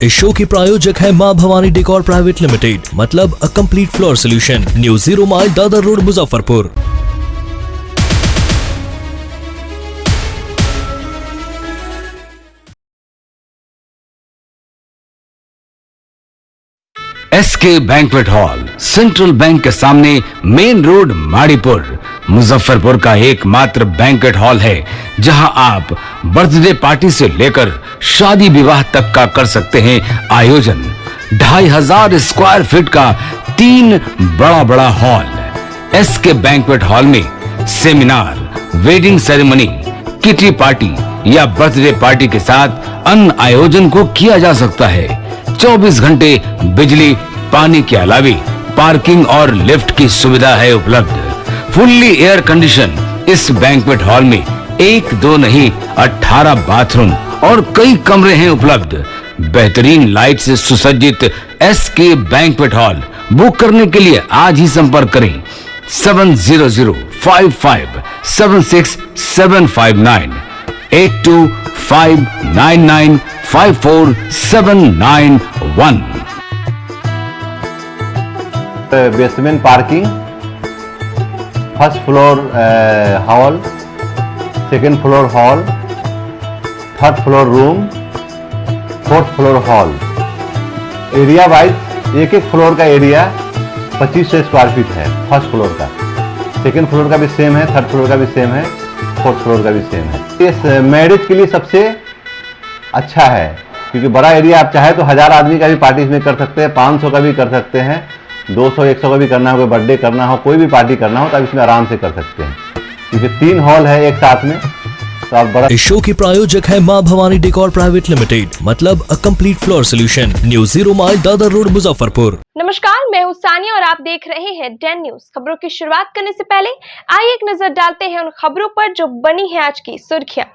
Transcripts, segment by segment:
इस शो की प्रायोजक है मां भवानी डेकोर प्राइवेट लिमिटेड, मतलब a complete floor solution, new 0 mile Dadar road, Muzaffarpur. SK banquet hall, central bank के सामने, मेन रोड, माड़ीपुर, मुजफ्फरपुर का एकमात्र बैंक्वेट हॉल है जहां आप बर्थडे पार्टी से लेकर शादी विवाह तक का कर सकते हैं आयोजन। 2500 स्क्वायर फीट का 3 बड़ा हॉल। एसके बैंक्वेट हॉल में seminar, wedding ceremony, kitty party या बर्थडे पार्टी के साथ अन्य आयोजन को किया जा सकता है। 24 घंटे बिजली पानी के अलावे पार्किंग और लिफ्ट की सुविधा है उपलब्ध। फुल्ली एयर कंडीशन इस बैंक्वेट हॉल में 1, 2 नहीं 18 बाथरूम और कई कमरे हैं उपलब्ध। बेहतरीन लाइट से सुसज्जित एसके बैंक्वेट हॉल बुक करने के लिए आज ही संपर्क करें 7005576759 8259954791। Basement parking, first floor hall, second floor hall, third floor room, fourth floor hall. Area wise एक फ्लोर का एरिया 2500 स्क्वायर फीट है। फर्स्ट फ्लोर का, सेकेंड फ्लोर का भी सेम है, थर्ड फ्लोर का भी सेम है, फोर्थ फ्लोर का भी सेम है। इस मैरिज के लिए सबसे अच्छा है क्योंकि बड़ा एरिया, आप चाहे तो 1000 आदमी का भी पार्टी इसमें कर सकते हैं, 500 का भी कर सकते हैं, 200-100 का भी करना हो, कोई बर्थडे करना हो, कोई भी पार्टी करना हो तो आप इसमें आराम से कर सकते हैं क्योंकि 3 हॉल है एक साथ में। तो आप बड़ा। इस शो की प्रायोजक है मां भवानी डेकोर प्राइवेट लिमिटेड, मतलब a complete floor solution, new 0 mile Dadar road, Muzaffarpur. नमस्कार, मैं हूं सानिया और आप देख रहे हैं डेन न्यूज। खबरों की शुरुआत करने से पहले आइए एक नजर डालते हैं उन खबरों पर जो बनी है आज की सुर्खियां।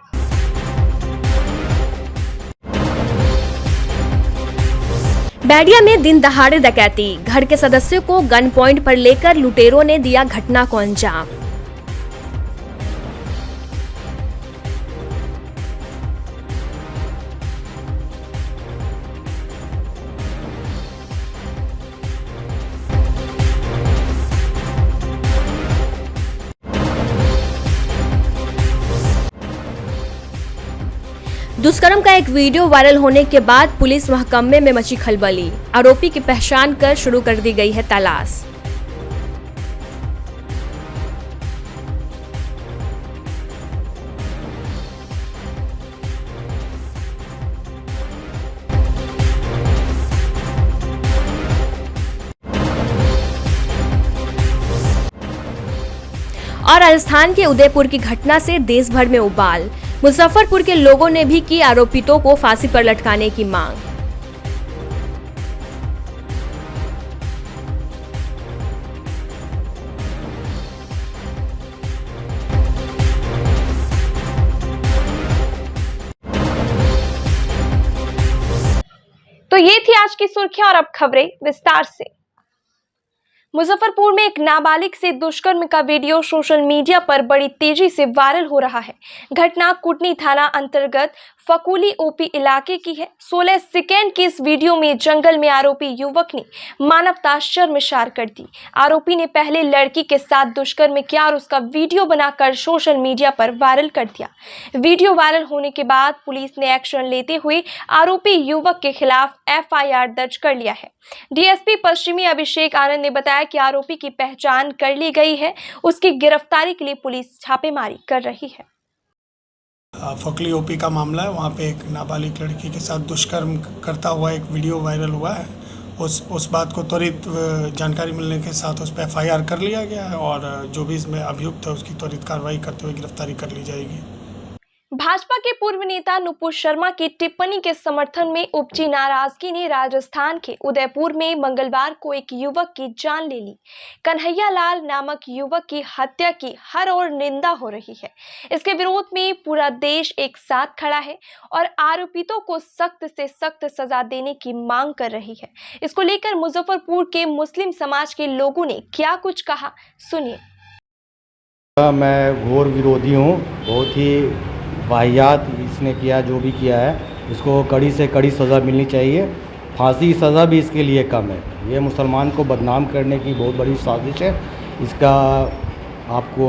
बैडिया में दिन दहाड़े डकैती, घर के सदस्यों को गन पॉइंट पर लेकर लुटेरों ने दिया घटना को अंजाम। दुष्कर्म का एक वीडियो वायरल होने के बाद पुलिस महकमे में मची खलबली। आरोपी की पहचान कर शुरू कर दी गई है तलाश। और राजस्थान के उदयपुर की घटना से देश भर में उबाल। मुजफ्फरपुर के लोगों ने भी की आरोपितों को फांसी पर लटकाने की मांग। तो ये थी आज की सुर्खियां और अब खबरें विस्तार से। मुजफ्फरपुर में एक नाबालिग से दुष्कर्म का वीडियो सोशल मीडिया पर बड़ी तेजी से वायरल हो रहा है। घटना कुटनी थाना अंतर्गत फकुली ओपी इलाके की है। 16 सेकेंड की इस वीडियो में जंगल में आरोपी युवक ने मानवता शर्मसार कर दी। आरोपी ने पहले लड़की के साथ दुष्कर्म किया और उसका वीडियो बनाकर सोशल मीडिया पर वायरल कर दिया। वीडियो वायरल होने के बाद पुलिस ने एक्शन लेते हुए आरोपी युवक के खिलाफ FIR दर्ज कर लिया है। डीएसपी पश्चिमी अभिषेक आनंद ने बताया कि आरोपी की पहचान कर ली गई है। उसकी गिरफ्तारी के लिए पुलिस छापेमारी कर रही है। फकली ओपी का मामला है। वहाँ पे एक नाबालिग लड़की के साथ दुष्कर्म करता हुआ एक वीडियो वायरल हुआ है। उस बात को त्वरित जानकारी मिलने के साथ उस पर FIR कर लिया गया है और जो भी इसमें अभियुक्त है उसकी त्वरित कार्रवाई करते हुए गिरफ्तारी कर ली जाएगी। भाजपा के पूर्व नेता नुपुर शर्मा की टिप्पणी के समर्थन में उपजी नाराजगी ने राजस्थान के उदयपुर में मंगलवार को एक युवक की जान ले ली। कन्हैया लाल नामक युवक की हत्या की हर ओर निंदा हो रही है। इसके विरोध में पूरा देश एक साथ खड़ा है और आरोपितों को सख्त से सख्त सजा देने की मांग कर रही है। इसको लेकर मुजफ्फरपुर के मुस्लिम समाज के लोगों ने क्या कुछ कहा, सुनिए। मैं घोर विरोधी हूँ। बहुत ही वाहियात इसने किया, जो भी किया है इसको कड़ी से कड़ी सज़ा मिलनी चाहिए। फांसी की सज़ा भी इसके लिए कम है। ये मुसलमान को बदनाम करने की बहुत बड़ी साजिश है। इसका आपको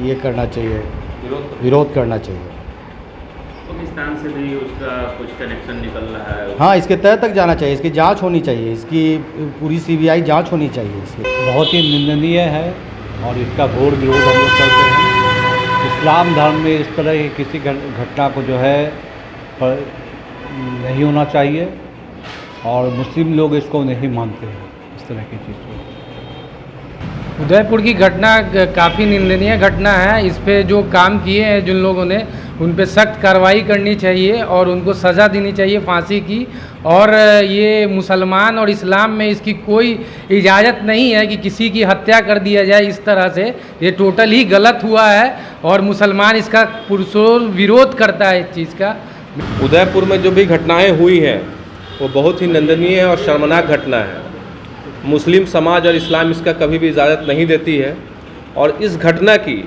ये करना चाहिए, विरोध करना चाहिए। पाकिस्तान से भी उसका कुछ कनेक्शन निकल रहा है। हाँ, इसके तह तक जाना चाहिए, इसकी जांच होनी चाहिए, इसकी पूरी CBI जांच होनी चाहिए इसकी। बहुत ही निंदनीय है और इसका घोर विरोध हम लोग करते हैं। इस्लाम धर्म में इस तरह की किसी घटना को जो है नहीं होना चाहिए और मुस्लिम लोग इसको नहीं मानते हैं इस तरह की चीज़ को। उदयपुर की घटना काफ़ी निंदनीय घटना है। इस पे जो काम किए हैं जिन लोगों ने, उन पे सख्त कार्रवाई करनी चाहिए और उनको सज़ा देनी चाहिए फांसी की। और ये मुसलमान और इस्लाम में इसकी कोई इजाज़त नहीं है कि किसी की हत्या कर दिया जाए इस तरह से। ये टोटल ही गलत हुआ है और मुसलमान इसका पुरजोर विरोध करता है इस चीज़ का। उदयपुर में जो भी घटनाएं हुई हैं वो बहुत ही निंदनीय और शर्मनाक घटना है। मुस्लिम समाज और इस्लाम इसका कभी भी इजाज़त नहीं देती है और इस घटना की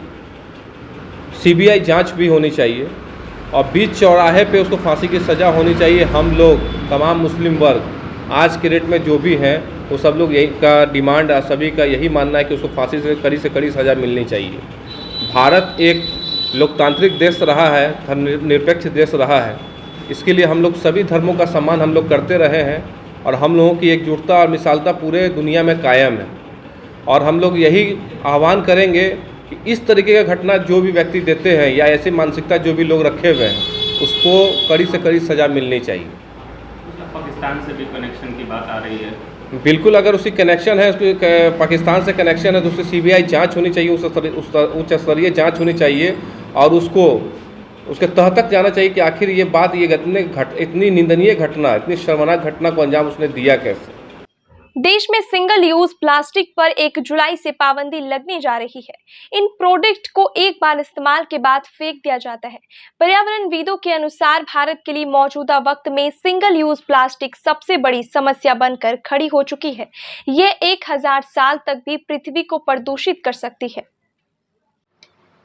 CBI जांच भी होनी चाहिए और बीच चौराहे पे उसको फांसी की सज़ा होनी चाहिए। हम लोग तमाम मुस्लिम वर्ग आज के डेट में जो भी हैं वो सब लोग यही का डिमांड, सभी का यही मानना है कि उसको फांसी से कड़ी सज़ा मिलनी चाहिए। भारत एक लोकतांत्रिक देश रहा है, धर्मनिरपेक्ष देश रहा है। इसके लिए हम लोग सभी धर्मों का सम्मान हम लोग करते रहे हैं और हम लोगों की एकजुटता और मिसालता पूरे दुनिया में कायम है। और हम लोग यही आह्वान करेंगे कि इस तरीके का घटना जो भी व्यक्ति देते हैं या ऐसी मानसिकता जो भी लोग रखे हुए हैं उसको कड़ी से कड़ी सज़ा मिलनी चाहिए। पाकिस्तान से भी कनेक्शन की बात आ रही है। बिल्कुल, अगर उसकी कनेक्शन है, उसके पाकिस्तान से कनेक्शन है तो उससे CBI जाँच होनी चाहिए, उच्च स्तरीय जाँच होनी चाहिए और उसको उसके तह तक जाना चाहिए कि आखिर ये बात, ये इतनी निंदनीय घटना, इतनी शर्मनाक घटना को अंजाम उसने दिया कैसे। देश में सिंगल यूज प्लास्टिक पर 1 जुलाई से पाबंदी लगने जा रही है। इन प्रोडक्ट को एक बार इस्तेमाल के बाद फेंक दिया जाता है। पर्यावरणविदों के अनुसार भारत के लिए मौजूदा वक्त में सिंगल यूज प्लास्टिक सबसे बड़ी समस्या बनकर खड़ी हो चुकी है। ये 1000 साल तक भी पृथ्वी को प्रदूषित कर सकती है।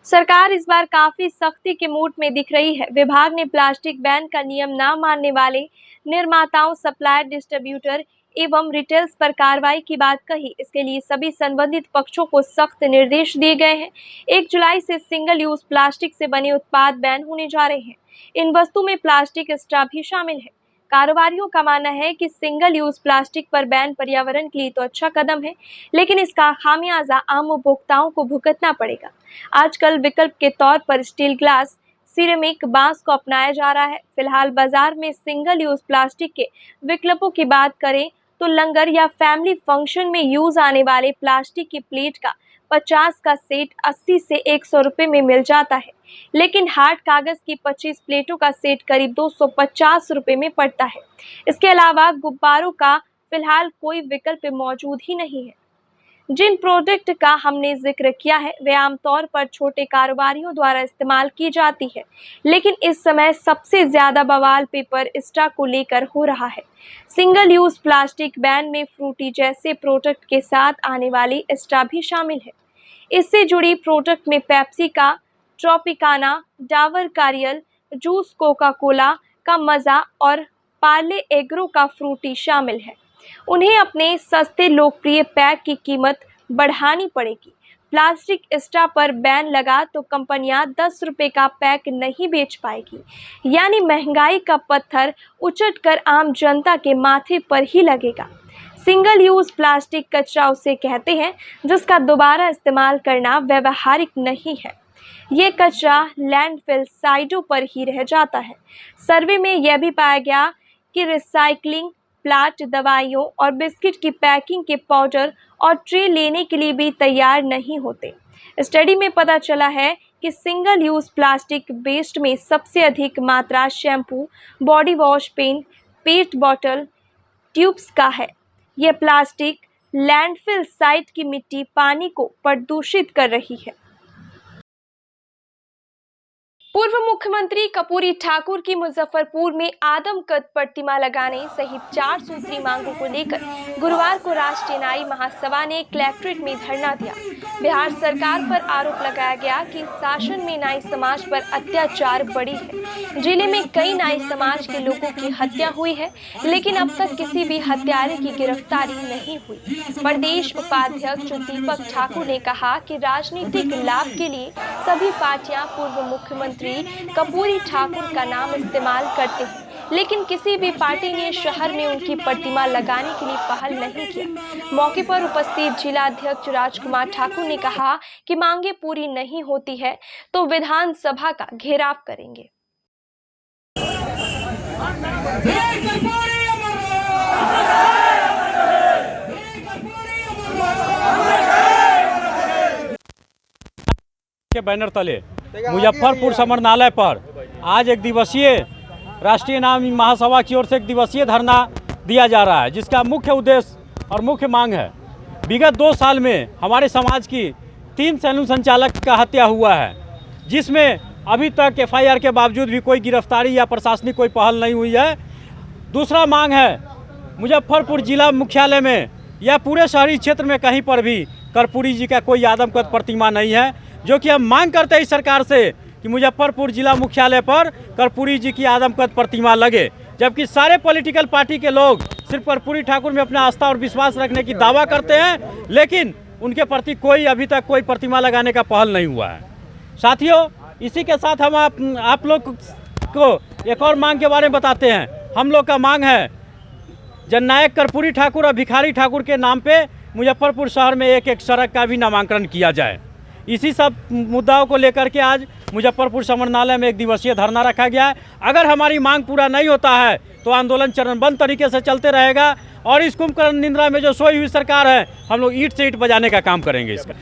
सरकार इस बार काफी सख्ती के मूड में दिख रही है। विभाग ने प्लास्टिक बैन का नियम न मानने वाले निर्माताओं, सप्लायर, डिस्ट्रीब्यूटर एवं रिटेल्स पर कार्रवाई की बात कही। इसके लिए सभी संबंधित पक्षों को सख्त निर्देश दिए गए हैं। 1 जुलाई से सिंगल यूज प्लास्टिक से बने उत्पाद बैन होने जा रहे हैं। इन वस्तु में प्लास्टिक स्ट्रॉ भी शामिल है। कारोबारियों का मानना है कि सिंगल यूज प्लास्टिक पर बैन पर्यावरण के लिए तो अच्छा कदम है, लेकिन इसका खामियाजा आम उपभोक्ताओं को भुगतना पड़ेगा। आजकल विकल्प के तौर पर स्टील, ग्लास, सिरेमिक, बांस को अपनाया जा रहा है। फिलहाल बाजार में सिंगल यूज प्लास्टिक के विकल्पों की बात करें तो लंगर या फैमिली फंक्शन में यूज आने वाले प्लास्टिक की प्लेट का 50 का सेट 80 से 100 रुपये में मिल जाता है, लेकिन हार्ड कागज की 25 प्लेटों का सेट करीब 250 रुपये में पड़ता है। इसके अलावा गुब्बारों का फिलहाल कोई विकल्प मौजूद ही नहीं है। जिन प्रोडक्ट का हमने जिक्र किया है वे आमतौर पर छोटे कारोबारियों द्वारा इस्तेमाल की जाती है, लेकिन इस समय सबसे ज्यादा बवाल पेपर स्ट्रॉ को लेकर हो रहा है। सिंगल यूज प्लास्टिक बैन में फ्रूटी जैसे प्रोडक्ट के साथ आने वाली स्ट्रॉ भी शामिल है। इससे जुड़ी प्रोडक्ट में पेप्सी का ट्रॉपिकाना, डाबर कारियल जूस, कोका कोला का मज़ा और पार्ले एग्रो का फ्रूटी शामिल है। उन्हें अपने सस्ते लोकप्रिय पैक की कीमत बढ़ानी पड़ेगी। प्लास्टिक स्ट्रॉ पर बैन लगा तो कंपनियां 10 रुपये का पैक नहीं बेच पाएगी, यानी महंगाई का पत्थर उचटकर आम जनता के माथे पर ही लगेगा। सिंगल यूज प्लास्टिक कचरा उसे कहते हैं जिसका दोबारा इस्तेमाल करना व्यावहारिक नहीं है। ये कचरा लैंडफिल साइटों पर ही रह जाता है। सर्वे में यह भी पाया गया कि रिसाइकलिंग प्लांट दवाइयों और बिस्किट की पैकिंग के पाउडर और ट्रे लेने के लिए भी तैयार नहीं होते। स्टडी में पता चला है कि सिंगल यूज प्लास्टिक वेस्ट में सबसे अधिक मात्रा शैम्पू, बॉडी वॉश, पेट बॉटल, ट्यूब्स का है। यह प्लास्टिक लैंडफिल साइट की मिट्टी, पानी को प्रदूषित कर रही है। पूर्व मुख्यमंत्री कर्पूरी ठाकुर की मुजफ्फरपुर में आदमकद प्रतिमा लगाने सहित 4 सूत्री मांगों को लेकर गुरुवार को राष्ट्रीय नाई महासभा ने कलेक्ट्रेट में धरना दिया। बिहार सरकार पर आरोप लगाया गया कि शासन में नाई समाज पर अत्याचार बढ़ी है। जिले में कई नाई समाज के लोगों की हत्या हुई है, लेकिन अब तक किसी भी हत्यारे की गिरफ्तारी नहीं हुई। प्रदेश उपाध्यक्ष दीपक ठाकुर ने कहा कि राजनीतिक लाभ के लिए सभी पार्टियां पूर्व मुख्यमंत्री कर्पूरी ठाकुर का नाम इस्तेमाल करते हैं, लेकिन किसी भी पार्टी ने शहर में उनकी प्रतिमा लगाने के लिए पहल नहीं किया। मौके पर उपस्थित जिला अध्यक्ष राजकुमार ठाकुर ने कहा कि मांगे पूरी नहीं होती है तो विधानसभा का घेराव करेंगे। के बैनर तले मुजफ्फरपुर समरनालय पर आज एक दिवसीय राष्ट्रीय नामी महासभा की ओर से एक दिवसीय धरना दिया जा रहा है, जिसका मुख्य उद्देश्य और मुख्य मांग है। विगत 2 साल में हमारे समाज की 3 सैलून संचालक का हत्या हुआ है, जिसमें अभी तक FIR के बावजूद भी कोई गिरफ्तारी या प्रशासनिक कोई पहल नहीं हुई है। दूसरा मांग है, मुजफ्फरपुर जिला मुख्यालय में या पूरे शहरी क्षेत्र में कहीं पर भी कर्पूरी जी का कोई आदमकद प्रतिमा नहीं है, जो कि हम मांग करते हैं इस सरकार से कि मुजफ्फरपुर जिला मुख्यालय पर कर्पूरी जी की आदमकद प्रतिमा लगे। जबकि सारे पॉलिटिकल पार्टी के लोग सिर्फ कर्पूरी ठाकुर में अपना आस्था और विश्वास रखने की दावा करते हैं, लेकिन उनके प्रति कोई अभी तक कोई प्रतिमा लगाने का पहल नहीं हुआ है। साथियों, इसी के साथ हम आप लोग को एक और मांग के बारे में बताते हैं। हम लोग का मांग है, जननायक कर्पूरी ठाकुर और भिखारी ठाकुर के नाम पे मुजफ्फरपुर शहर में एक सड़क का भी नामांकन किया जाए। इसी सब मुद्दाओं को लेकर के आज मुजफ्फरपुर समरनालय में एक दिवसीय धरना रखा गया है। अगर हमारी मांग पूरा नहीं होता है तो आंदोलन चरणबद्ध तरीके से चलते रहेगा और इस कुंभकर्ण निंद्रा में जो सोई हुई सरकार है, हम लोग ईंट से ईंट बजाने का काम करेंगे। इसका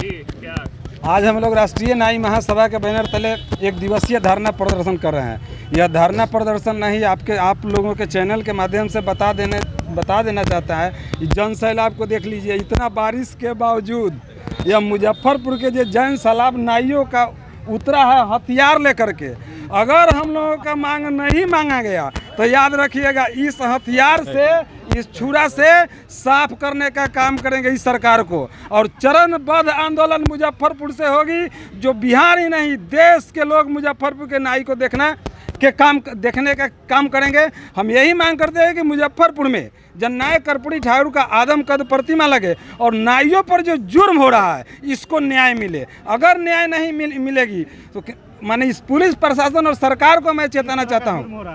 आज हम लोग राष्ट्रीय नाई महासभा के बैनर तले एक दिवसीय धरना प्रदर्शन कर रहे हैं। यह धरना प्रदर्शन नहीं आप लोगों के चैनल के माध्यम से बता देना चाहता है कि जन सैलाब को देख लीजिए। इतना बारिश के बावजूद यह मुजफ्फरपुर के जो जन सैलाब नाइयों का उतरा है हथियार लेकर के। अगर हम लोगों का मांग नहीं मांगा गया तो याद रखिएगा, इस हथियार से, इस छुरा से साफ करने का काम करेंगे इस सरकार को। और चरणबद्ध आंदोलन मुजफ्फरपुर से होगी, जो बिहार ही नहीं देश के लोग मुजफ्फरपुर के नाई को देखने का काम करेंगे। हम यही मांग करते हैं कि मुजफ्फरपुर में जननायक कर्पूरी ठाकुर का आदमकद प्रतिमा लगे और नाइयों पर जो जुर्म हो रहा है इसको न्याय मिले। अगर न्याय नहीं मिलेगी तो माने इस पुलिस प्रशासन और सरकार को मैं चेताना चाहता हूँ।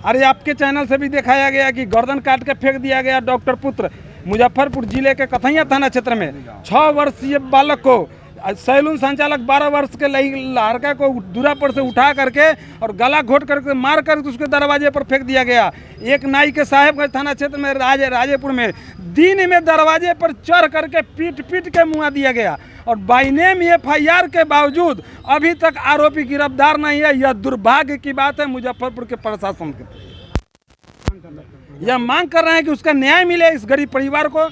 अरे आपके चैनल से भी दिखाया गया कि गर्दन काट के फेंक दिया गया डॉक्टर पुत्र मुजफ्फरपुर जिले के कथैया थाना क्षेत्र में 6 वर्षीय बालक को सैलून संचालक 12 वर्ष के लड़का को दूरा पर से उठा करके और गला घोट करके मार कर उसके दरवाजे पर फेंक दिया गया। एक नाई के साहेबगंज थाना क्षेत्र में राजेपुर में दिन में दरवाजे पर चढ़ करके पीट के मुआ दिया गया और बाई नेम FIR के बावजूद अभी तक आरोपी गिरफ्तार नहीं है। यह दुर्भाग्य की बात है मुजफ्फरपुर के प्रशासन के। यह मांग कर रहे हैं कि उसका न्याय मिले इस गरीब परिवार को।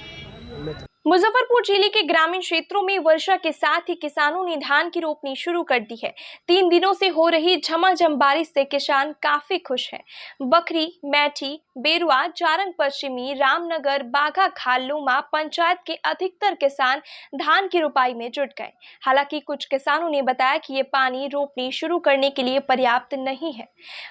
मुजफ्फरपुर जिले के ग्रामीण क्षेत्रों में वर्षा के साथ ही किसानों ने धान की रोपनी शुरू कर दी है। 3 दिनों से हो रही झमाझम बारिश से किसान काफी खुश हैं। बखरी, मैठी, बेरुआ, जारंग पश्चिमी, रामनगर, बाघा खालूमा पंचायत के अधिकतर किसान धान की रोपाई में जुट गए। हालांकि कुछ किसानों ने बताया कि ये पानी रोपनी शुरू करने के लिए पर्याप्त नहीं है।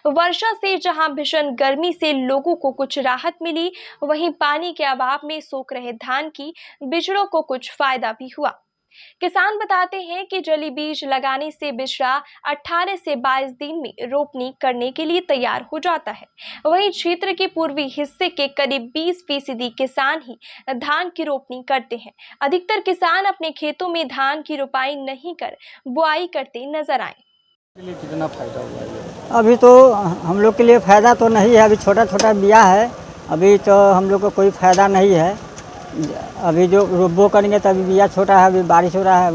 वर्षा से जहां भीषण गर्मी से लोगों को कुछ राहत मिली, वहीं पानी के अभाव में सूख रहे धान की बिचड़ों को कुछ फायदा भी हुआ। किसान बताते हैं कि जली बीज लगाने से बिचड़ा 18 से 22 दिन में रोपनी करने के लिए तैयार हो जाता है। वहीं क्षेत्र के पूर्वी हिस्से के करीब 20% किसान ही धान की रोपनी करते हैं। अधिकतर किसान अपने खेतों में धान की रोपाई नहीं कर बुआई करते नजर आए। कितना फायदा हुआ है? अभी तो हम लोग के लिए फायदा तो नहीं है, अभी छोटा छोटा बिया है, अभी तो हम लोग को कोई फायदा नहीं है। अभी जो रोपबो करेंगे तभी बिया छोटा है, अभी बारिश हो रहा है,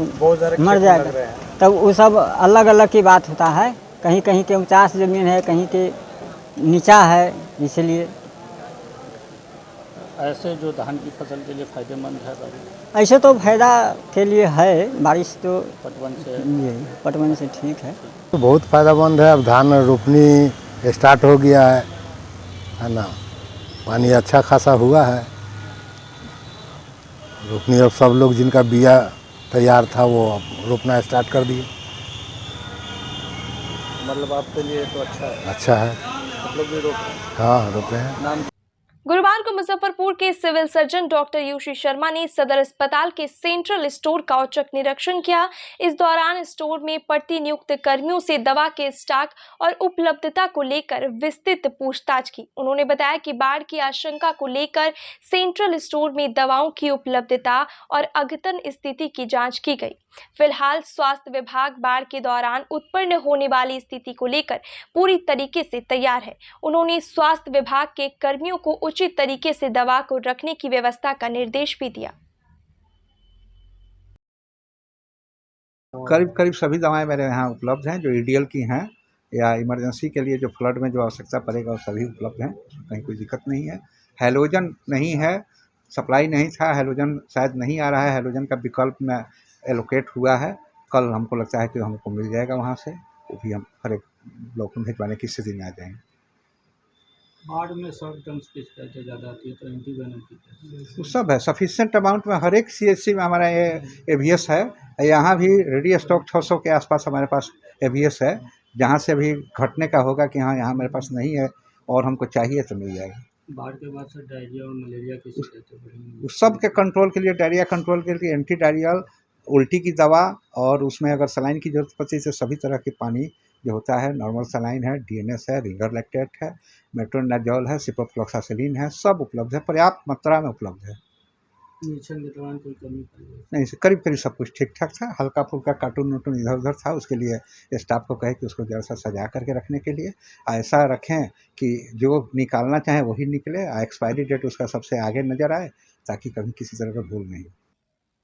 मर जाएगा। तब वो सब अलग अलग की बात होता है। कहीं कहीं के ऊंचास ज़मीन है, कहीं के नीचा है, इसलिए ऐसे जो धान की फसल के लिए फायदेमंद है। ऐसे तो फायदा के लिए है, बारिश तो पटवन से ठीक है। तो बहुत फायदेमंद है। अब धान रोपनी स्टार्ट हो गया है ना, पानी अच्छा खासा हुआ है। रोपनी अब सब लोग जिनका बिया तैयार था वो अब रोपना स्टार्ट कर दिए। मतलब आपके लिए तो अच्छा है। मतलब भी रोक रहे हैं। हाँ, रोप रहे हैं। गुरुवार को मुजफ्फरपुर के सिविल सर्जन डॉक्टर यूशी शर्मा ने सदर अस्पताल के सेंट्रल स्टोर का औचक निरीक्षण किया। इस दौरान स्टोर में प्रतिनियुक्त कर्मियों से दवा के स्टॉक और उपलब्धता को लेकर विस्तृत पूछताछ की। उन्होंने बताया कि बाढ़ की आशंका को लेकर सेंट्रल स्टोर में दवाओं की उपलब्धता और अद्यतन स्थिति की जांच की गई। फिलहाल स्वास्थ्य विभाग बाढ़ के दौरान उत्पन्न होने वाली स्थिति को लेकर पूरी तरीके से तैयार है। उन्होंने स्वास्थ्य विभाग के कर्मियों को उचित तरीके से दवा को रखने की व्यवस्था का निर्देश भी दिया। करीब करीब सभी दवाएं मेरे यहाँ उपलब्ध हैं, जो ईडीएल की हैं या इमरजेंसी के लिए जो फ्लड में जो आवश्यकता पड़ेगा वो सभी उपलब्ध हैं, कहीं कोई दिक्कत नहीं है। हैलोजन नहीं है, सप्लाई नहीं था, हैलोजन शायद नहीं आ रहा है, हैलोजन का विकल्प में एलोकेट हुआ है। कल हमको लगता है कि हमको मिल जाएगा वहाँ से, वो भी हम हर एक ब्लॉक में भिजवाने की स्थिति में आ जाएंगे। बाढ़ में शॉर्ट टर्म्स की शिकायतें ज़्यादा आती है, तो एंटीवेनम की वो सब है सफिशिएंट अमाउंट में। हर एक सीएचसी में हमारा ये एवीएस है। यहाँ भी रेडी स्टॉक 600 के आसपास हमारे पास एवीएस है, जहाँ से अभी घटने का होगा कि हाँ यहाँ मेरे पास नहीं है और हमको चाहिए तो मिल जाएगा। बाढ़ के बाद से डायरिया और मलेरिया की शिकायतें बढ़ी। उस सब के कंट्रोल के लिए, डायरिया कंट्रोल के लिए एंटी डायरियल, उल्टी की दवा, और उसमें अगर सलाइन की जरूरत पड़ती है तो सभी तरह के पानी जो होता है, नॉर्मल सलाइन है, डीएनएस है, रिंगर लैक्टेट है, मेट्रोनाजोल है, सिप्रोफ्लॉक्सासिलिन है, सब उपलब्ध है, पर्याप्त मात्रा में उपलब्ध है। निरीक्षण के दौरान कोई कमी नहीं, करीब करीब सब कुछ ठीक ठाक था। हल्का फुल्का कार्टून वार्टून इधर उधर था, उसके लिए स्टाफ को कहे कि उसको जरा सा सजा करके रखने के लिए ऐसा रखें कि जो निकालना चाहें वही निकले, एक्सपायरी डेट उसका सबसे आगे नज़र आए, ताकि कभी किसी तरह का भूल नहीं हो।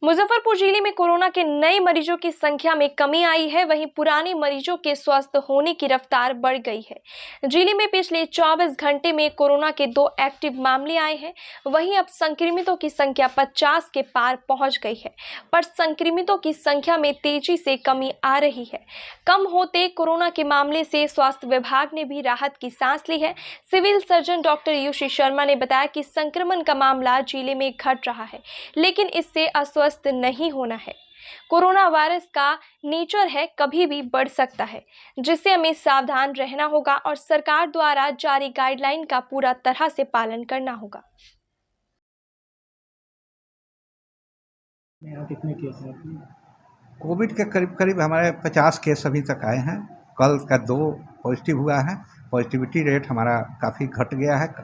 मुजफ्फरपुर जिले में कोरोना के नए मरीजों की संख्या में कमी आई है, वहीं पुराने मरीजों के स्वस्थ होने की रफ्तार बढ़ गई है। जिले में पिछले 24 घंटे में कोरोना के 2 एक्टिव मामले आए हैं। वहीं अब संक्रमितों की संख्या 50 के पार पहुंच गई है, पर संक्रमितों की संख्या में तेजी से कमी आ रही है। कम होते कोरोना के मामले से स्वास्थ्य विभाग ने भी राहत की सांस ली है। सिविल सर्जन डॉक्टर यूशी शर्मा ने बताया कि संक्रमण का मामला जिले में घट रहा है, लेकिन इससे अस्वस्थ नहीं होना है। कोरोना वायरस का नेचर है, कभी भी बढ़ सकता है, जिससे हमें सावधान रहना होगा और सरकार द्वारा जारी गाइडलाइन का पूरा तरह से पालन करना होगा। कितने केस हैं? कोविड के करीब करीब हमारे 50 केस अभी तक आए हैं। कल का 2 पॉजिटिव हुआ है। पॉजिटिविटी रेट हमारा काफ़ी घट गया है।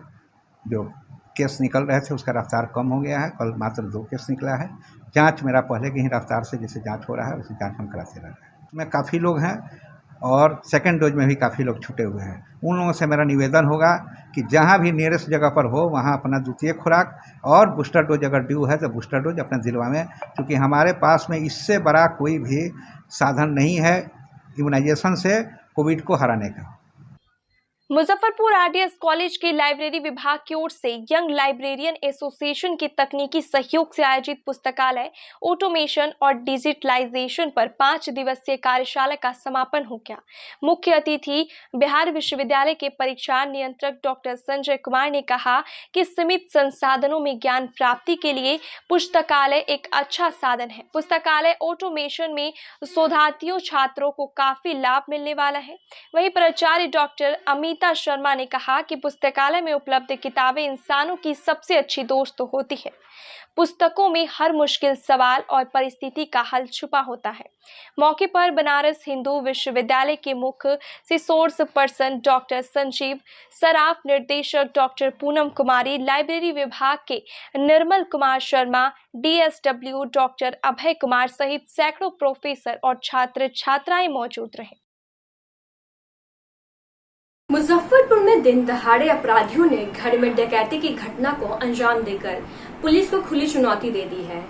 जो केस निकल रहे थे उसका रफ्तार कम हो गया है। कल मात्र 2 केस निकला है। जांच मेरा पहले की ही रफ्तार से जैसे जांच हो रहा है उसी जांच हम कराते रह रहे हैं। उसमें काफ़ी लोग हैं और सेकेंड डोज में भी काफ़ी लोग छूटे हुए हैं। उन लोगों से मेरा निवेदन होगा कि जहां भी नियरेस्ट जगह पर हो वहां अपना द्वितीय खुराक और बूस्टर डोज अगर ड्यू है तो बूस्टर डोज अपना दिलवाएं, क्योंकि हमारे पास में इससे बड़ा कोई भी साधन नहीं है इम्यूनाइजेशन से कोविड को हराने का। मुजफ्फरपुर आरडीएस कॉलेज के लाइब्रेरी विभाग की ओर से यंग लाइब्रेरियन एसोसिएशन के तकनीकी सहयोग से आयोजित पुस्तकालय ऑटोमेशन और डिजिटलाइजेशन पर 5 दिवसीय कार्यशाला का समापन हो गया। मुख्य अतिथि बिहार विश्वविद्यालय के परीक्षा नियंत्रक डॉक्टर संजय कुमार ने कहा कि सीमित संसाधनों में ज्ञान प्राप्ति के लिए पुस्तकालय एक अच्छा साधन है। पुस्तकालय ऑटोमेशन में शोधार्थियों छात्रों को काफी लाभ मिलने वाला है। वहीं प्राचार्य डॉक्टर अमिता शर्मा ने कहा कि पुस्तकालय में उपलब्ध किताबें इंसानों की सबसे अच्छी दोस्त होती है। पुस्तकों में हर मुश्किल सवाल और परिस्थिति का हल छुपा होता है। मौके पर बनारस हिंदू विश्वविद्यालय के मुख्य resource person doctor Sanjeev Saraf, निर्देशक डॉक्टर पूनम कुमारी, लाइब्रेरी विभाग के निर्मल कुमार शर्मा, डीएसडब्ल्यू डॉक्टर अभय कुमार सहित सैकड़ों प्रोफेसर और छात्र छात्राएं मौजूद रहे। मुजफ्फरपुर में दिन दहाड़े अपराधियों ने घर में डकैती की घटना को अंजाम देकर पुलिस को खुली चुनौती दे दी है।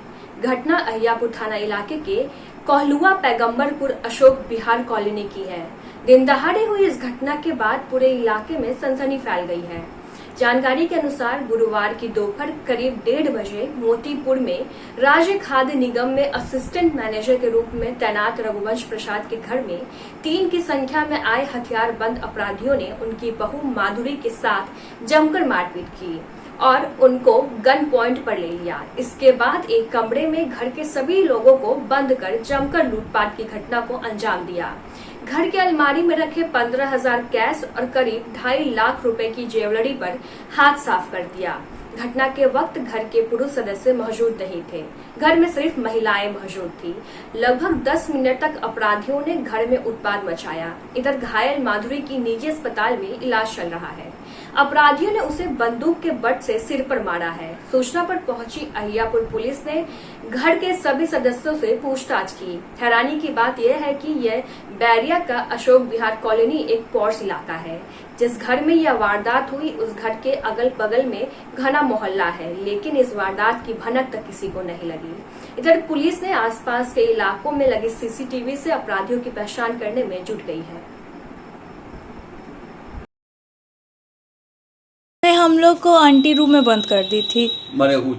घटना अहियापुर थाना इलाके के कोहलुआ पैगंबरपुर अशोक बिहार कॉलोनी की है। दिन दहाड़े हुई इस घटना के बाद पूरे इलाके में सनसनी फैल गई है। जानकारी के अनुसार गुरुवार की दोपहर करीब 1:30 बजे मोतीपुर में राज्य खाद्य निगम में असिस्टेंट मैनेजर के रूप में तैनात रघुवंश प्रसाद के घर में 3 की संख्या में आए हथियारबंद अपराधियों ने उनकी बहू माधुरी के साथ जमकर मारपीट की और उनको गन पॉइंट पर ले लिया। इसके बाद एक कमरे में घर के सभी लोगों को बंद कर जमकर लूटपाट की घटना को अंजाम दिया। घर के अलमारी में रखे 15,000 कैश और करीब 2.5 लाख रुपए की ज्वेलरी पर हाथ साफ कर दिया। घटना के वक्त घर के पुरुष सदस्य मौजूद नहीं थे, घर में सिर्फ महिलाएं मौजूद थी। लगभग 10 मिनट तक अपराधियों ने घर में उत्पात मचाया। इधर घायल माधुरी की निजी अस्पताल में इलाज चल रहा है। अपराधियों ने उसे बंदूक के बट से सिर पर मारा है। सूचना पर पहुंची अहियापुर पुलिस ने घर के सभी सदस्यों से पूछताछ की। हैरानी की बात यह है कि यह बैरिया का अशोक विहार कॉलोनी एक पॉश इलाका है। जिस घर में यह वारदात हुई उस घर के अगल बगल में घना मोहल्ला है, लेकिन इस वारदात की भनक तक किसी को नहीं लगी। इधर पुलिस ने आसपास के इलाकों में लगे सीसीटीवी से अपराधियों की पहचान करने में जुट गई है। हम लोग को आंटी रूम में बंद कर दी थी। मैंने वो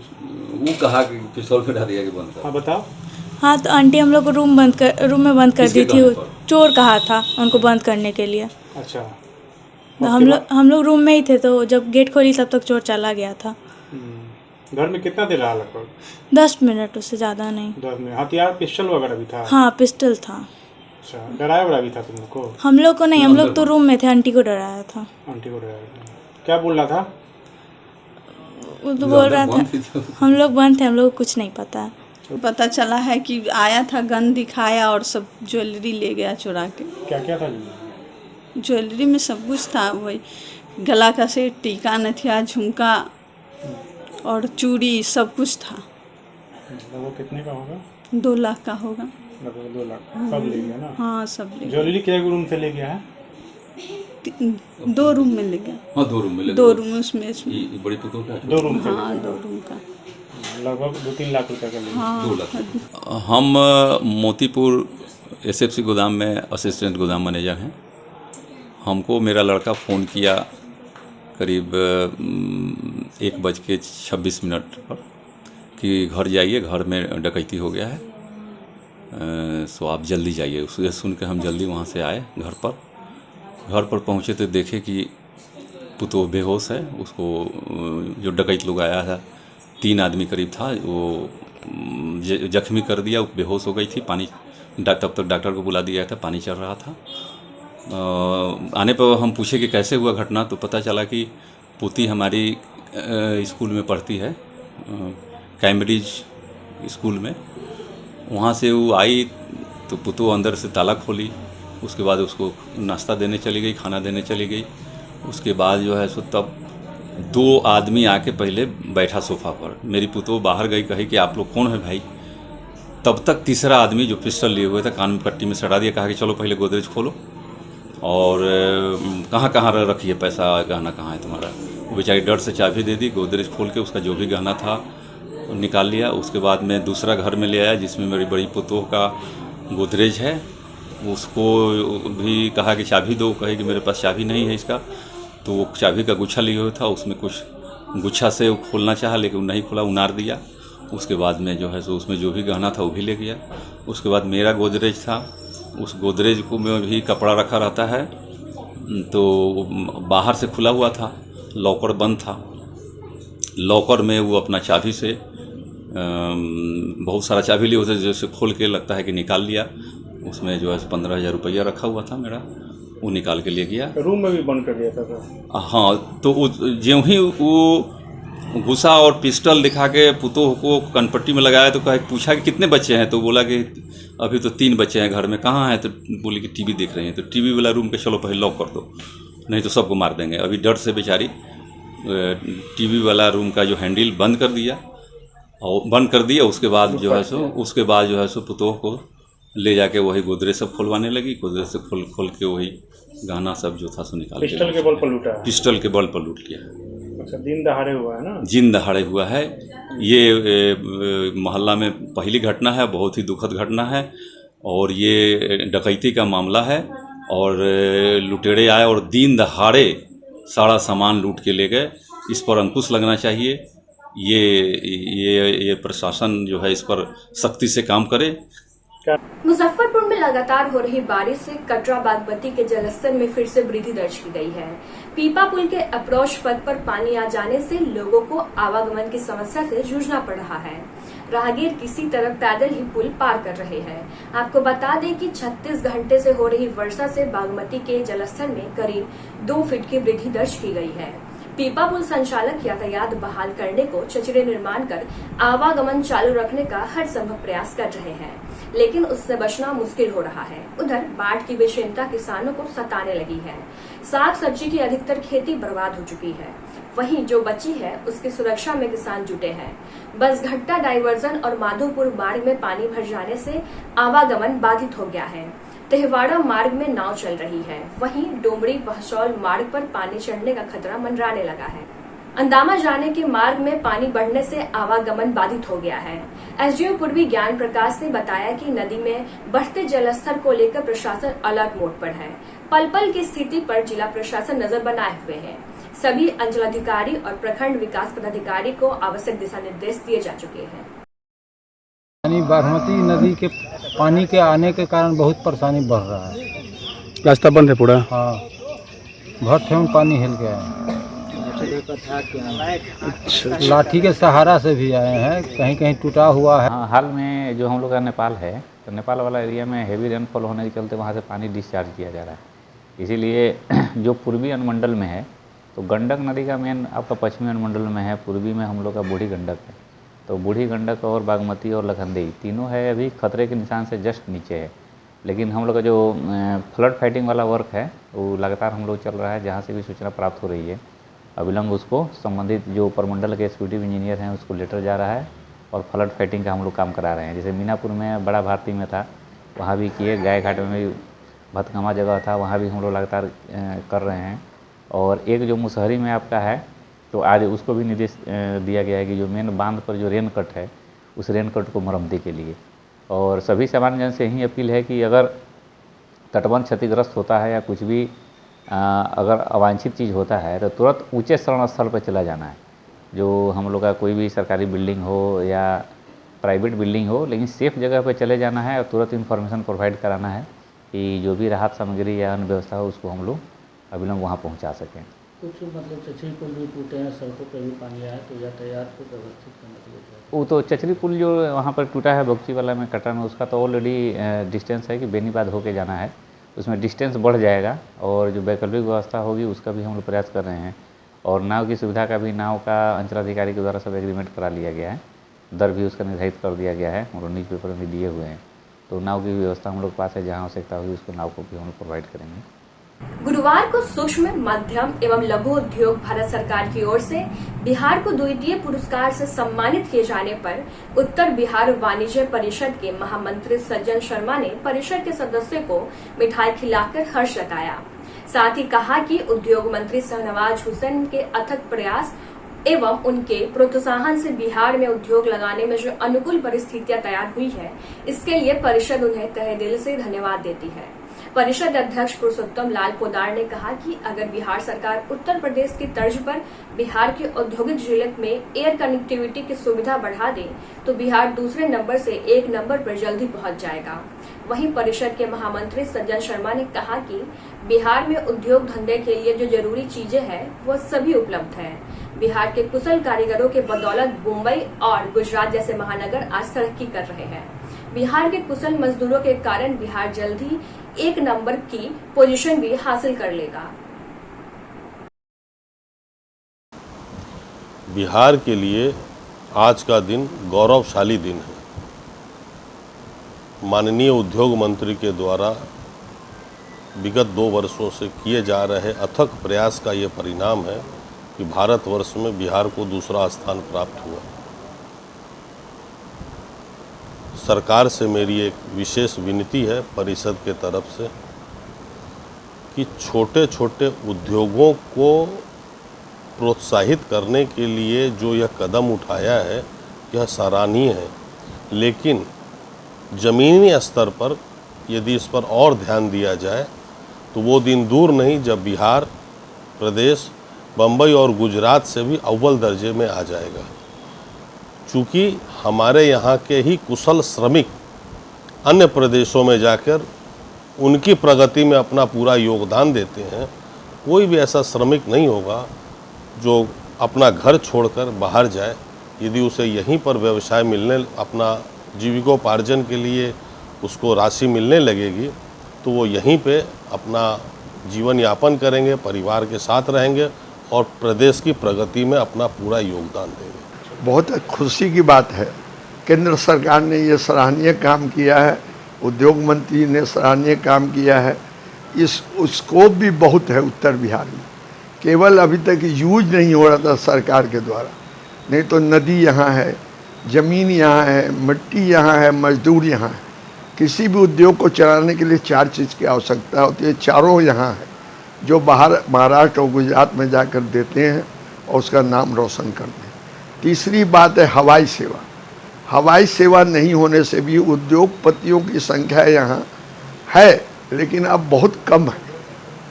कहा कि पिस्तौल पे ढा दिया कि बंद कर। हाँ बताओ। हाँ तो आंटी हम लोग को रूम में बंद कर दी थी। चोर कहा था उनको बंद करने के लिए। अच्छा। तो हम लोग रूम में ही थे, तो जब गेट खोली तब तक चोर चला गया था। घर में कितना देर रहा लगभग? 10 मिनट, उससे ज़्यादा नहीं। 10 मिनट। हथियार पिस्टल वगैरह भी था? हाँ पिस्टल था। अच्छा, डराया वगैरह भी था तुम लोग को? हम लोग को नहीं, हम लोग तो रूम में थे, आंटी को डराया था। आंटी को डराया था। क्या बोल रहा था? वो तो बोल रहा था हम लोग बंद थे, हम लोग को कुछ नहीं पता। पता चला है कि आया था, गन दिखाया और सब ज्वेलरी ले गया चुरा के। क्या क्या था? ज्वेलरी में सब कुछ था, वही गला का सेट, टीका, नथिया, झुमका और चूड़ी, सब कुछ था। वो कितने का होगा? 2 लाख का होगा। 2 लाख सब ले गया ना? हाँ सब ले गया। ज्वेलरी क्या रूम से ले गया है? 2 रूम में ले गया। हाँ 2 रूम में। 2 रूम उसमें बड़ी पुतों का? 2 रूम का। हाँ 2 रूम का लगभग 2-3 लाख रुपए का लेंगे। हाँ। 2 लाख। हम मोतीपुर एसएफसी गोदाम में असिस्टेंट गोदाम मैनेजर हैं। हमको मेरा लड़का फ़ोन किया करीब 1:26 पर कि घर जाइए, घर में डकैती हो गया है, सो आप जल्दी जाइए। उसे सुन के हम जल्दी वहाँ से आए घर पर पहुँचे तो देखे कि पुतो बेहोश है। उसको जो डकैत लोग आया था 3 आदमी करीब था, वो जख्मी कर दिया, बेहोश हो गई थी। पानी तब तक डॉक्टर को बुला दिया था, पानी चल रहा था। आने पर हम पूछे कि कैसे हुआ घटना, तो पता चला कि पोती हमारी स्कूल में पढ़ती है, कैम्ब्रिज स्कूल में। वहाँ से वो आई तो पुतो अंदर से ताला खोली, उसके बाद उसको नाश्ता देने चली गई, खाना देने चली गई। उसके बाद जो है सो तब 2 आदमी आके पहले बैठा सोफ़ा पर। मेरी पुतो बाहर गई, कही कि आप लोग कौन है भाई। तब तक तीसरा आदमी जो पिस्टल लिए हुए था कान में पट्टी में सटा दिया, कहा कि चलो पहले गोदरेज खोलो और कहाँ कहाँ रखी है पैसा, गहना कहाँ है तुम्हारा। वो बेचारी डर से चाबी दे दी, गोदरेज खोल के उसका जो भी गहना था निकाल लिया। उसके बाद मैं दूसरा घर में ले आया जिसमें मेरी बड़ी पुतोह का गोदरेज है, उसको भी कहा कि चाबी दो, कहे कि मेरे पास चाबी नहीं है इसका। तो वो चाबी का गुच्छा लिए हुआ था, उसमें कुछ गुच्छा से वो खोलना चाहा लेकिन वो नहीं खोला, उनार दिया। उसके बाद में जो है सो उसमें जो भी गहना था वो भी ले गया। उसके बाद मेरा गोदरेज था, उस गोदरेज को में भी कपड़ा रखा रहता है, तो बाहर से खुला हुआ था, लॉकर बंद था। लॉकर में वो अपना चाबी से बहुत सारा चाबी लिए होते, जैसे खोल के लगता है कि निकाल लिया। उसमें जो है 15,000 रुपया रखा हुआ था मेरा, वो निकाल के ले गया। रूम में भी बंद कर दिया था सर? हाँ, तो ज्यों ही वो गुस्सा और पिस्टल दिखा के पुतोह को कनपट्टी में लगाया तो कहा, पूछा कि कितने बच्चे हैं, तो बोला कि अभी तो 3 बच्चे हैं घर में। कहाँ हैं? तो बोली कि टीवी देख रहे हैं। तो टीवी वाला रूम के चलो पहले लॉक कर दो, नहीं तो सबको मार देंगे। अभी डर से बेचारी टीवी वाला रूम का जो हैंडल बंद कर दिया उसके बाद जो है सो पुतोह को ले जाके वही गोदरेज सब खोलवाने लगी। गोदरेज से खोल के वही गहना सब जो था सो निकाल के पिस्टल के बल पर लूटा? पिस्टल के बल पर लूट लिया। अच्छा, दिन दहाड़े हुआ है ना? दिन दहाड़े हुआ है। ये मोहल्ला में पहली घटना है, बहुत ही दुखद घटना है। और ये डकैती का मामला है और लुटेरे आए और दिन दहाड़े सारा सामान लूट के ले गए। इस पर अंकुश लगना चाहिए। ये प्रशासन जो है इस पर सख्ती से काम करे मुजफ्फरपुर में लगातार हो रही बारिश से कटरा बागमती के जलस्तर में फिर से वृद्धि दर्ज की गई है। पीपा पुल के अप्रोच पथ पर पानी आ जाने से लोगों को आवागमन की समस्या से जूझना पड़ रहा है। राहगीर किसी तरह पैदल ही पुल पार कर रहे हैं। आपको बता दें कि 36 घंटे से हो रही वर्षा से बागमती के जलस्तर में करीब 2 फीट की वृद्धि दर्ज की गई है। पीपा पुल संचालक यातायात बहाल करने को चचरे निर्माण कर आवागमन चालू रखने का हर संभव प्रयास कर रहे हैं, लेकिन उससे बचना मुश्किल हो रहा है। उधर बाढ़ की बेचिंता किसानों को सताने लगी है। साग सब्जी की अधिकतर खेती बर्बाद हो चुकी है। वहीं जो बची है उसकी सुरक्षा में किसान जुटे हैं। बसघट्टा डाइवर्जन और माधोपुर मार्ग में पानी भर जाने से आवागमन बाधित हो गया है। तेहवाड़ा मार्ग में नाव चल रही है। वहीं डोमरी बहसौल मार्ग पर पानी चढ़ने का खतरा मंडराने लगा है। अंदामा जाने के मार्ग में पानी बढ़ने से आवागमन बाधित हो गया है। एसडीओ पूर्वी ज्ञान प्रकाश ने बताया कि नदी में बढ़ते जलस्तर को लेकर प्रशासन अलर्ट मोड पर है। पल पल की स्थिति पर जिला प्रशासन नजर बनाए हुए है। सभी अंचलाधिकारी और प्रखंड विकास पदाधिकारी को आवश्यक दिशा निर्देश दिए जा चुके हैं। बागमती नदी के पानी के आने के कारण बहुत परेशानी बढ़ रहा है। रास्ता बंद है पूरा? हाँ, भर ठेहुन पानी हिल गया है। अच्छा। लाठी के सहारा से भी आए हैं, कहीं कहीं टूटा हुआ है। हाँ, हाल में जो हम लोग का नेपाल है, तो नेपाल वाला एरिया में हेवी रेनफॉल होने के चलते वहाँ से पानी डिस्चार्ज किया जा रहा है। इसीलिए जो पूर्वी अनुमंडल में है, तो गंडक नदी का मेन आपका पश्चिमी अनुमंडल में है, पूर्वी में हम लोग का बूढ़ी गंडक है। तो बूढ़ी गंडक और बागमती और लखनदेई तीनों है अभी खतरे के निशान से जस्ट नीचे है। लेकिन हम लोग का जो फ्लड फाइटिंग वाला वर्क है वो लगातार हम लोग चल रहा है। जहाँ से भी सूचना प्राप्त हो रही है अविलंब उसको संबंधित जो प्रमंडल के एक्जीक्यूटिव इंजीनियर हैं उसको लेटर जा रहा है और फ्लड फाइटिंग का हम लोग काम करा रहे हैं। जैसे मीनापुर में बड़ा भारती में था, वहाँ भी किए, गाय घाट में भी भतकमा जगह था, वहाँ भी हम लोग लगातार कर रहे हैं। और एक जो मुसहरी में आपका है, तो आज उसको भी निर्देश दिया गया है कि जो मेन बांध पर जो रेन कट है उस रेन कट को मरम्मती के लिए। और सभी सामान्य जन से यही अपील है कि अगर तटबंध क्षतिग्रस्त होता है या कुछ भी अगर अवांछित चीज़ होता है तो तुरंत ऊंचे शरण स्थल पर चला जाना है। जो हम लोग का कोई भी सरकारी बिल्डिंग हो या प्राइवेट बिल्डिंग हो, लेकिन सेफ जगह पर चले जाना है और तुरंत इन्फॉर्मेशन प्रोवाइड कराना है कि जो भी राहत सामग्री या अन्य व्यवस्था हो उसको हम लोग अविलंब वहाँ पहुँचा सकें। कुछ मतलब चचरी पुल भी टूटे हैं, सड़कों पर भी पानी आया, तो यातायात को व्यवस्थित करने के लिए वो तो चचरी पुल जो वहाँ पर टूटा है बगची वाला में कटरा में, उसका तो ऑलरेडी डिस्टेंस है कि बेनीबाद होके जाना है, उसमें डिस्टेंस बढ़ जाएगा। और जो वैकल्पिक व्यवस्था होगी उसका भी हम लोग प्रयास कर रहे हैं। और नाव की सुविधा का भी नाव का अंचलाधिकारी के द्वारा सब एग्रीमेंट करा लिया गया है, दर भी उसका निर्धारित कर दिया गया है, हम लोग न्यूज़ पेपर में दिए हुए हैं। तो नाव की व्यवस्था हम लोग पास है, जहाँ आवश्यकता होगी उसको नाव को भी हम लोग प्रोवाइड करेंगे। गुरुवार को सूक्ष्म मध्यम एवं लघु उद्योग भारत सरकार की ओर से बिहार को द्वितीय पुरस्कार से सम्मानित किए जाने पर उत्तर बिहार वाणिज्य परिषद के महामंत्री सज्जन शर्मा ने परिषद के सदस्यों को मिठाई खिलाकर हर्ष जताया। साथ ही कहा कि उद्योग मंत्री शाहनवाज हुसैन के अथक प्रयास एवं उनके प्रोत्साहन से बिहार में उद्योग लगाने में जो अनुकूल परिस्थितियां तैयार हुई है, इसके लिए परिषद उन्हें तहे दिल से धन्यवाद देती है। परिषद अध्यक्ष पुरुषोत्तम लाल पोदार ने कहा कि अगर बिहार सरकार उत्तर प्रदेश की तर्ज पर बिहार के औद्योगिक जिले में एयर कनेक्टिविटी की सुविधा बढ़ा दे तो बिहार दूसरे नंबर से 1 नंबर पर जल्दी पहुंच जाएगा। वहीं परिषद के महामंत्री सज्जन शर्मा ने कहा कि बिहार में उद्योग धंधे के लिए जो जरूरी चीजें हैं वो सभी उपलब्ध है। बिहार के कुशल कारीगरों के बदौलत मुंबई और गुजरात जैसे महानगर आज तरक्की कर रहे हैं। बिहार के कुशल मजदूरों के कारण बिहार जल्द ही 1 नंबर की पोजीशन भी हासिल कर लेगा। बिहार के लिए आज का दिन गौरवशाली दिन है। माननीय उद्योग मंत्री के द्वारा विगत 2 वर्षों से किए जा रहे अथक प्रयास का ये परिणाम है कि भारतवर्ष में बिहार को दूसरा स्थान प्राप्त हुआ। सरकार से मेरी एक विशेष विनती है परिषद के तरफ से कि छोटे छोटे उद्योगों को प्रोत्साहित करने के लिए जो यह कदम उठाया है यह सराहनीय है, लेकिन ज़मीनी स्तर पर यदि इस पर और ध्यान दिया जाए तो वो दिन दूर नहीं जब बिहार प्रदेश बम्बई और गुजरात से भी अव्वल दर्जे में आ जाएगा। चूँकि हमारे यहाँ के ही कुशल श्रमिक अन्य प्रदेशों में जाकर उनकी प्रगति में अपना पूरा योगदान देते हैं, कोई भी ऐसा श्रमिक नहीं होगा जो अपना घर छोड़कर बाहर जाए। यदि उसे यहीं पर व्यवसाय मिलने, अपना जीविकोपार्जन के लिए उसको राशि मिलने लगेगी, तो वो यहीं पे अपना जीवन यापन करेंगे, परिवार के साथ रहेंगे और प्रदेश की प्रगति में अपना पूरा योगदान देंगे। बहुत खुशी की बात है, केंद्र सरकार ने ये सराहनीय काम किया है, उद्योग मंत्री ने सराहनीय काम किया है। स्कोप भी बहुत है उत्तर बिहार में, केवल अभी तक यूज नहीं हो रहा था सरकार के द्वारा, नहीं तो नदी यहाँ है, ज़मीन यहाँ है, मिट्टी यहाँ है, मजदूर यहाँ है। किसी भी उद्योग को चलाने के लिए 4 चीज़ की आवश्यकता होती है, चारों यहाँ है, जो बाहर महाराष्ट्र और गुजरात में जाकर देते हैं और उसका नाम रोशन करते हैं। तीसरी बात है हवाई सेवा। हवाई सेवा नहीं होने से भी उद्योगपतियों की संख्या यहाँ है, लेकिन अब बहुत कम है।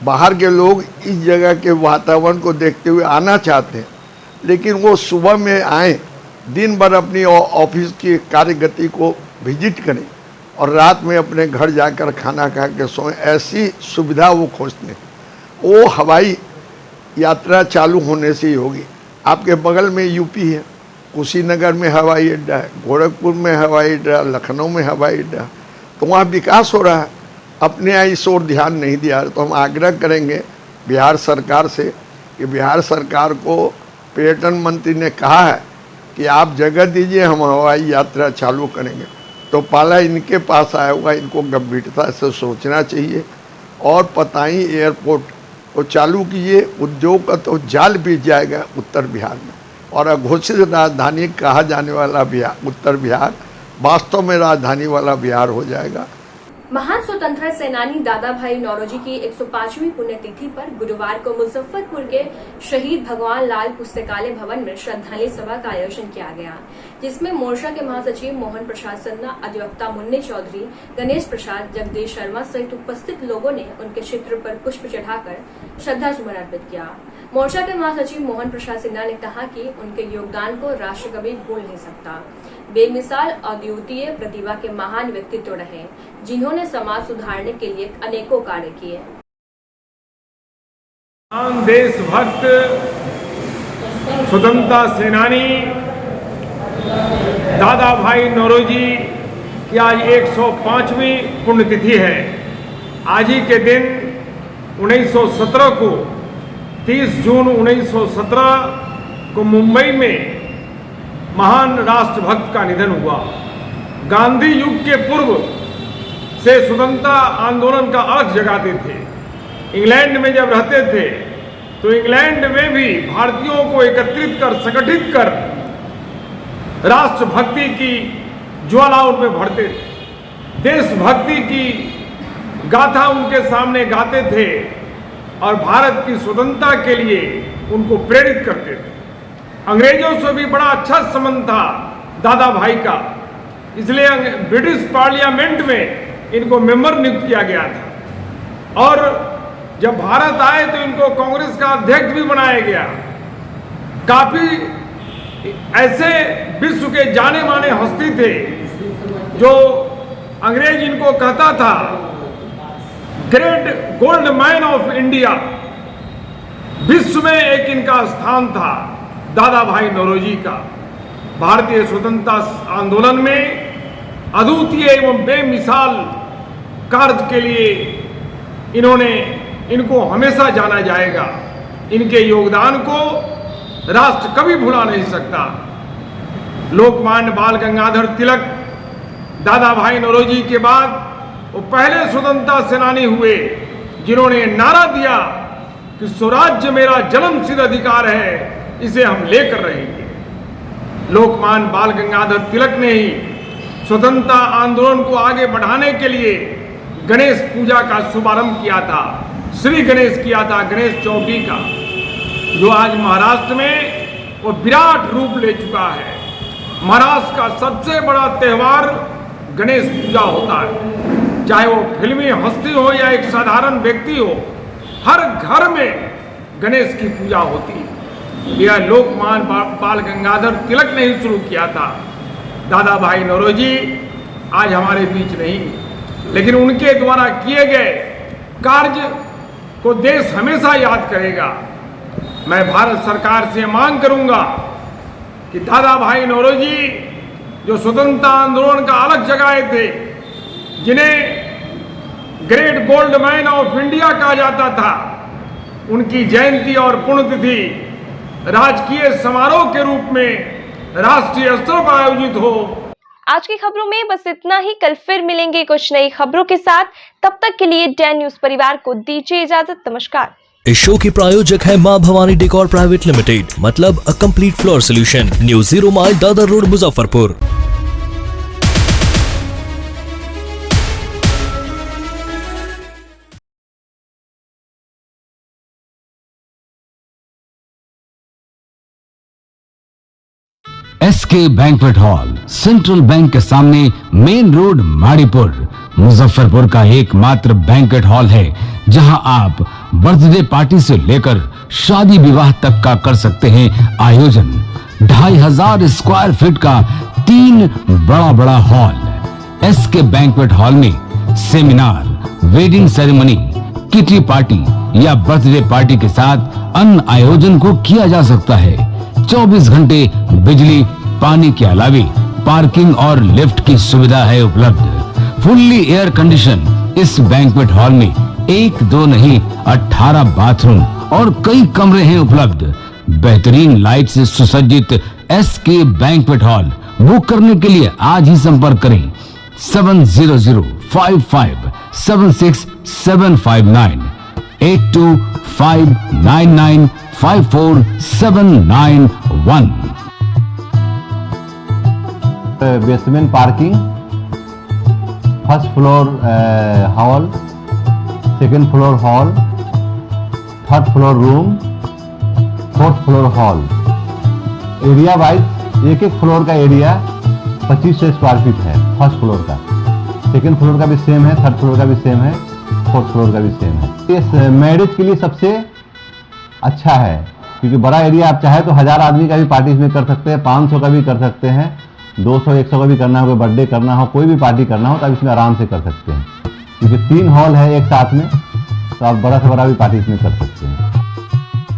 बाहर के लोग इस जगह के वातावरण को देखते हुए आना चाहते हैं, लेकिन वो सुबह में आएँ, दिन भर अपनी ऑफिस की कार्यगति को विजिट करें और रात में अपने घर जाकर खाना खा के सोएं, ऐसी सुविधा वो खोजते हैं। वो हवाई यात्रा चालू होने से ही होगी। आपके बगल में यूपी है, कुशीनगर में हवाई अड्डा है, गोरखपुर में हवाई अड्डा, लखनऊ में हवाई अड्डा, तो वहाँ विकास हो रहा है। अपने यहाँ इस ओर ध्यान नहीं दिया, तो हम आग्रह करेंगे बिहार सरकार से कि बिहार सरकार को पर्यटन मंत्री ने कहा है कि आप जगह दीजिए, हम हवाई यात्रा चालू करेंगे। तो पाला इनके पास आया हुआ, इनको गंभीरता से सोचना चाहिए और पताई एयरपोर्ट को चालू कीजिए। उद्योग का तो जाल बीत जाएगा उत्तर बिहार में, और अघोषित राजधानी कहा जाने वाला बिहार, उत्तर बिहार वास्तव में राजधानी वाला बिहार हो जाएगा। महान स्वतंत्रता सेनानी दादा भाई नौरोजी की 105वीं पुण्यतिथि पर गुरुवार को मुजफ्फरपुर के शहीद भगवान लाल पुस्तकालय भवन में श्रद्धांजलि सभा का आयोजन किया गया, जिसमें मोर्चा के महासचिव मोहन प्रसाद सन्ना, अधिवक्ता मुन्नी चौधरी, गणेश प्रसाद, जगदीश शर्मा सहित उपस्थित लोगों ने उनके चित्र पर पुष्प चढ़ाकर श्रद्धासुमन अर्पित किया। मोर्चा के महासचिव मोहन प्रसाद सिन्हा ने कहा कि उनके योगदान को राष्ट्र कभी भूल नहीं सकता। बेमिसाल अद्वितीय प्रतिभा के महान व्यक्तित्व रहे, जिन्होंने समाज सुधारने के लिए अनेकों कार्य किए। देशभक्त स्वतंत्रता सेनानी दादा भाई नौरोजी की आज 105वीं पुण्यतिथि है। आज ही के दिन 1917 को 30 जून 1917 को मुंबई में महान राष्ट्रभक्त का निधन हुआ। गांधी युग के पूर्व से स्वतंत्रता आंदोलन का अर्थ जगाते थे। इंग्लैंड में जब रहते थे तो इंग्लैंड में भी भारतीयों को एकत्रित कर, संगठित कर राष्ट्रभक्ति की ज्वाला उनमें भरते थे। देशभक्ति की गाथा उनके सामने गाते थे और भारत की स्वतंत्रता के लिए उनको प्रेरित करते थे। अंग्रेजों से भी बड़ा अच्छा संबंध था दादा भाई का, इसलिए ब्रिटिश पार्लियामेंट में इनको मेंबर नियुक्त किया गया था और जब भारत आए तो इनको कांग्रेस का अध्यक्ष भी बनाया गया। काफी ऐसे विश्व के जाने माने हस्ती थे जो अंग्रेज इनको कहता था great gold mine of India. विश्व में एक इनका स्थान था दादा भाई नौरोजी का। भारतीय स्वतंत्रता आंदोलन में अद्वितीय एवं बेमिसाल कार्य के लिए इनको हमेशा जाना जाएगा। इनके योगदान को राष्ट्र कभी भुला नहीं सकता। लोकमान्य बाल गंगाधर तिलक दादा भाई नौरोजी के बाद वो पहले स्वतंत्रता सेनानी हुए जिन्होंने नारा दिया कि स्वराज्य मेरा जन्मसिद्ध अधिकार है, इसे हम लेकर रहेंगे। लोकमान्य बाल गंगाधर तिलक ने ही स्वतंत्रता आंदोलन को आगे बढ़ाने के लिए गणेश पूजा का शुभारंभ किया था, श्री गणेश किया था, गणेश चौथी का, जो आज महाराष्ट्र में वो विराट रूप ले चुका है। महाराष्ट्र का सबसे बड़ा त्यौहार गणेश पूजा होता है, चाहे वो फिल्मी हस्ती हो या एक साधारण व्यक्ति हो, हर घर में गणेश की पूजा होती है। यह लोकमान्य बाल गंगाधर तिलक ने ही शुरू किया था। दादा भाई नौरोजी आज हमारे बीच नहीं, लेकिन उनके द्वारा किए गए कार्य को देश हमेशा याद करेगा। मैं भारत सरकार से मांग करूंगा कि दादा भाई नौरोजी जो स्वतंत्रता आंदोलन का अलग जगाए थे, जिन्हें great gold man of India कहा जाता था, उनकी जयंती और पुण्यतिथि राजकीय समारोह के रूप में राष्ट्रीय स्तर पर आयोजित हो। आज की खबरों में बस इतना ही। कल फिर मिलेंगे कुछ नई खबरों के साथ। तब तक के लिए डैन न्यूज परिवार को दीजिए इजाजत। नमस्कार। इस शो के प्रायोजक है मां भवानी डेकोर प्राइवेट लिमिटेड, मतलब a complete floor solution, new 0 mile Dadar road, Muzaffarpur. SK banquet hall, central bank के सामने, मेन रोड, माड़ीपुर, मुजफ्फरपुर का एकमात्र बैंक्वेट हॉल है जहां आप बर्थडे पार्टी से लेकर शादी विवाह तक का कर सकते हैं आयोजन। 2500 स्क्वायर फीट का 3 बड़ा हॉल। SK बैंक्वेट हॉल में seminar, wedding ceremony, kitty party या बर्थडे पार्टी के साथ अन्य आयोजन को किया जा सकता है। 24 घंटे बिजली पानी के अलावे पार्किंग और लिफ्ट की सुविधा है उपलब्ध। फुल्ली एयर कंडीशन इस बैंक्वेट हॉल में 1, 2 नहीं 18 बाथरूम और कई कमरे हैं उपलब्ध। बेहतरीन लाइट से सुसज्जित SK बैंक्वेट हॉल बुक करने के लिए आज ही संपर्क करें 7005576759 8259954791। Basement parking, first floor hall, second floor hall, third floor room, fourth floor hall. Area wise एक फ्लोर का एरिया 2500 स्क्वायर फीट है फर्स्ट फ्लोर का, सेकंड फ्लोर का भी सेम है, थर्ड फ्लोर का भी सेम है, फोर्थ फ्लोर का भी सेम है। इस मैरिज के लिए सबसे अच्छा है क्योंकि बड़ा एरिया, आप चाहे तो 1000 आदमी का भी पार्टी इसमें कर सकते हैं, 500 का भी कर सकते हैं, 200-100 का भी करना हो, कोई बर्थडे करना हो, कोई भी पार्टी करना हो तो आप इसमें आराम से कर सकते हैं क्योंकि 3 हॉल है एक साथ में, तो आप बड़ा से बड़ा भी पार्टी इसमें कर सकते हैं।